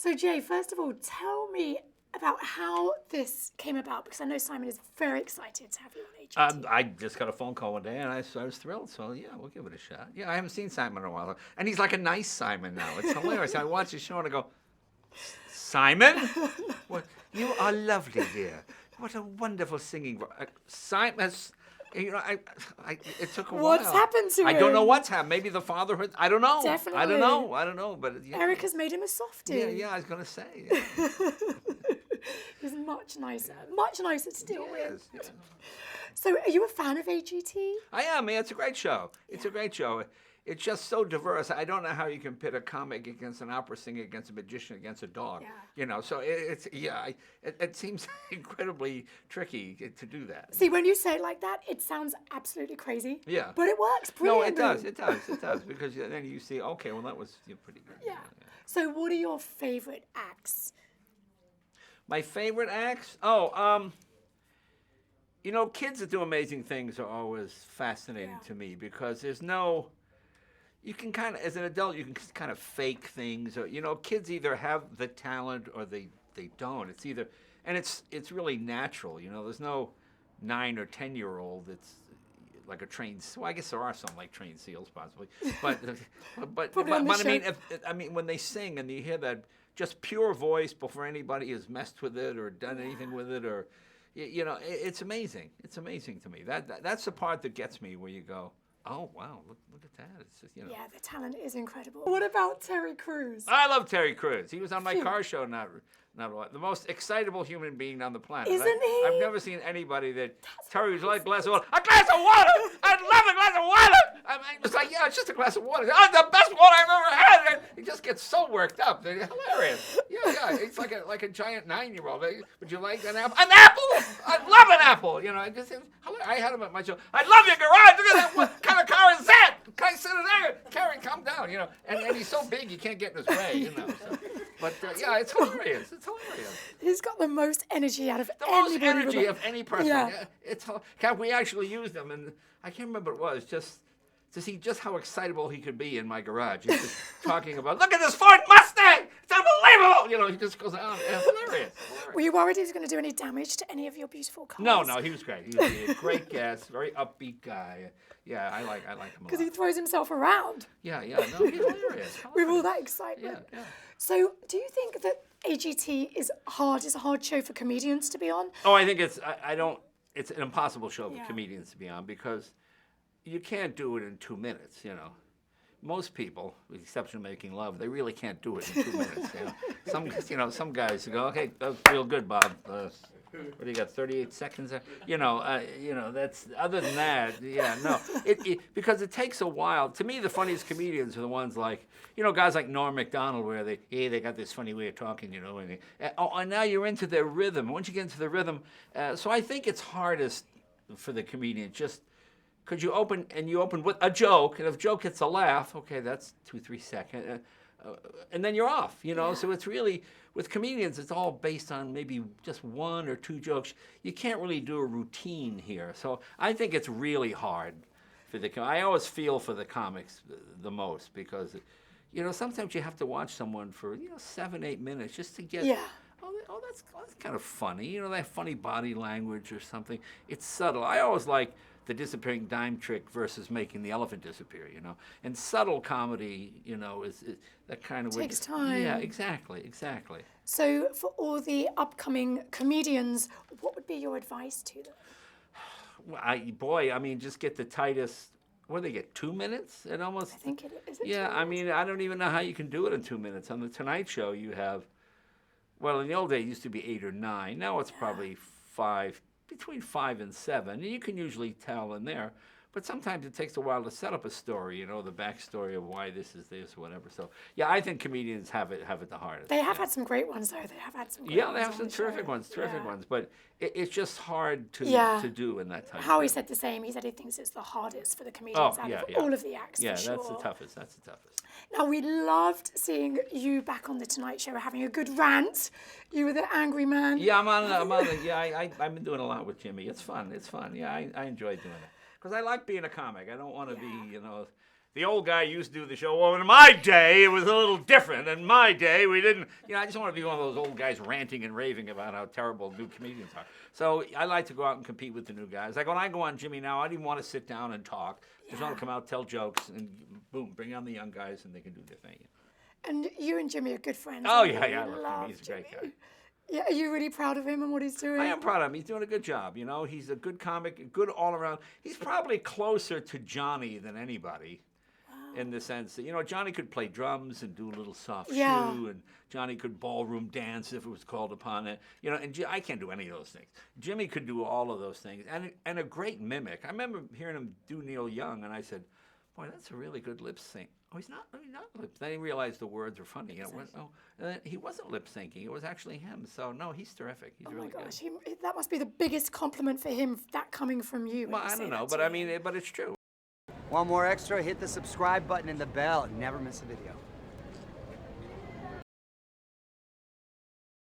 So Jay, first of all, tell me about how this came about, because I know Simon is very excited to have you on AGT. I just got a phone call one day, and I was thrilled. So yeah, we'll give it a shot. Yeah, I haven't seen Simon in a while, and he's like a nice Simon now. It's hilarious. I watch his show and I go, Simon, what? You are lovely, dear. What a wonderful singing voice. Simon. You know, it took a while. What's happened to him? I don't know what's happened. Maybe the fatherhood. I don't know. Definitely. I don't know. But yeah. Erica's made him a softie. Yeah, I was gonna say. Yeah. He's much nicer to deal with. Yes. So, are you a fan of AGT? I am, man. It's a great show. It's a great show. It's just so diverse. I don't know how you can pit a comic against an opera singer, against a magician, against a dog. Yeah. You know, so it seems incredibly tricky to do that. See, when you say it like that, it sounds absolutely crazy. Yeah. But it works No, brilliantly. it does, because then you see, okay, well, that was pretty good. Yeah. So, what are your favorite acts? My favorite acts? You know, kids that do amazing things are always fascinating to me, because there's no... You can kind of, as an adult, you can kind of fake things. Or, you know, kids either have the talent or they don't. It's either, and it's really natural. You know, there's no 9 or 10-year-old that's like a trained. Well, I guess there are some like trained seals possibly, but I mean, when they sing and you hear that just pure voice before anybody has messed with it or done anything with it, or you know, it's amazing. It's amazing to me. That's the part that gets me, where you go, oh, wow, look at that. It's just, you know. Yeah, the talent is incredible. What about Terry Crews? I love Terry Crews. He was on my car show not a lot. The most excitable human being on the planet. Isn't he? I've never seen anybody that... Terry was like a glass of water. A glass of water! I'd love a glass of water! I mean, it's like, yeah, it's just a glass of water. Oh, the best water I've ever had! And he just gets so worked up. They're hilarious. Yeah. It's like a giant 9-year-old. Would you like an apple? An apple! I love an apple! You know, I had him at my show. I love your garage! Look at that! What kind of car is that? Can I sit in there? Karen, calm down, you know. And he's so big, you can't get in his way, you know. So. But, yeah, it's hilarious. It's hilarious. He's got the most energy out of the anybody. The most energy of any person. Yeah. We actually used him, and I can't remember what it was, just to see just how excitable he could be in my garage. He's just talking about, look at this Ford Mustang! It's unbelievable! You know, he just goes on. Hilarious. Were you worried he was going to do any damage to any of your beautiful cars? No, he was great. He was a great guest, very upbeat guy. Yeah, I like him a lot. Because he throws himself around. Yeah, no, he's hilarious. With all that excitement. Yeah. So, do you think that AGT is a hard show for comedians to be on? Oh, I think it's an impossible show for comedians to be on, because you can't do it in 2 minutes, you know. Most people, with the exception of Making Love, they really can't do it in 2 minutes. You know, some guys go, okay, that was real good, Bob. What do you got? 38 seconds there. You know, that's other than that. Yeah, no, because it takes a while. To me, the funniest comedians are the ones like, you know, guys like Norm Macdonald, where they got this funny way of talking, you know, and now you're into their rhythm. Once you get into the rhythm, so I think it's hardest for the comedian just. Because you open with a joke, and if a joke gets a laugh, okay, that's 2-3 seconds, and then you're off, you know. Yeah. So it's really, with comedians, it's all based on maybe just 1 or 2 jokes. You can't really do a routine here. So I think it's really hard for I always feel for the comics the most, because, you know, sometimes you have to watch someone for 7-8 minutes just to get. Yeah. Oh, that's kind of funny. You know, that funny body language or something. It's subtle. I always like the disappearing dime trick versus making the elephant disappear, you know. And subtle comedy, you know, is that kind of... Takes time. Yeah, exactly. So for all the upcoming comedians, what would be your advice to them? Well, I mean, just get the tightest... What do they get, 2 minutes? It almost... I think it is. Yeah, I mean, I don't even know how you can do it in 2 minutes. On the Tonight Show, you have... Well, in the old days, it used to be 8 or 9. Now it's probably 5... Between 5 and 7, and you can usually tell in there. But sometimes it takes a while to set up a story, you know, the backstory of why this is this or whatever. So, yeah, I think comedians have it the hardest. They have had some great ones, though. They have had some great ones. Yeah, they have some terrific ones. But it's just hard to do in that time. Howie said the same. He said he thinks it's the hardest for the comedians out of all of the acts, Yeah, for sure. That's the toughest. Now, we loved seeing you back on The Tonight Show, having a good rant. You were the angry man. Yeah, I'm on it. Yeah, I've been doing a lot with Jimmy. It's fun. Yeah, I enjoy doing it. Because I like being a comic. I don't want to be, you know, the old guy used to do the show. Well, in my day, it was a little different. In my day, we didn't. I just want to be one of those old guys ranting and raving about how terrible new comedians are. So I like to go out and compete with the new guys. Like when I go on Jimmy now, I didn't want to sit down and talk. I just want to come out, tell jokes, and boom, bring on the young guys, and they can do their thing. And you and Jimmy are good friends. Oh, yeah, I love Jimmy. He's a great guy. Yeah, are you really proud of him and what he's doing? I am proud of him. He's doing a good job. He's a good comic, good all around. He's probably closer to Johnny than anybody. In the sense that, Johnny could play drums and do a little soft shoe, and Johnny could ballroom dance if it was called upon it. And I can't do any of those things. Jimmy could do all of those things, and a great mimic. I remember hearing him do Neil Young, and I said, boy, that's a really good lip sync. Oh, he's not lip. Then he realized the words were funny. And then he wasn't lip syncing. It was actually him. So no, he's terrific. He's really good. That must be the biggest compliment for him. That coming from you. Well, I don't know, but but it's true. Want more extra? Hit the subscribe button and the bell and never miss a video.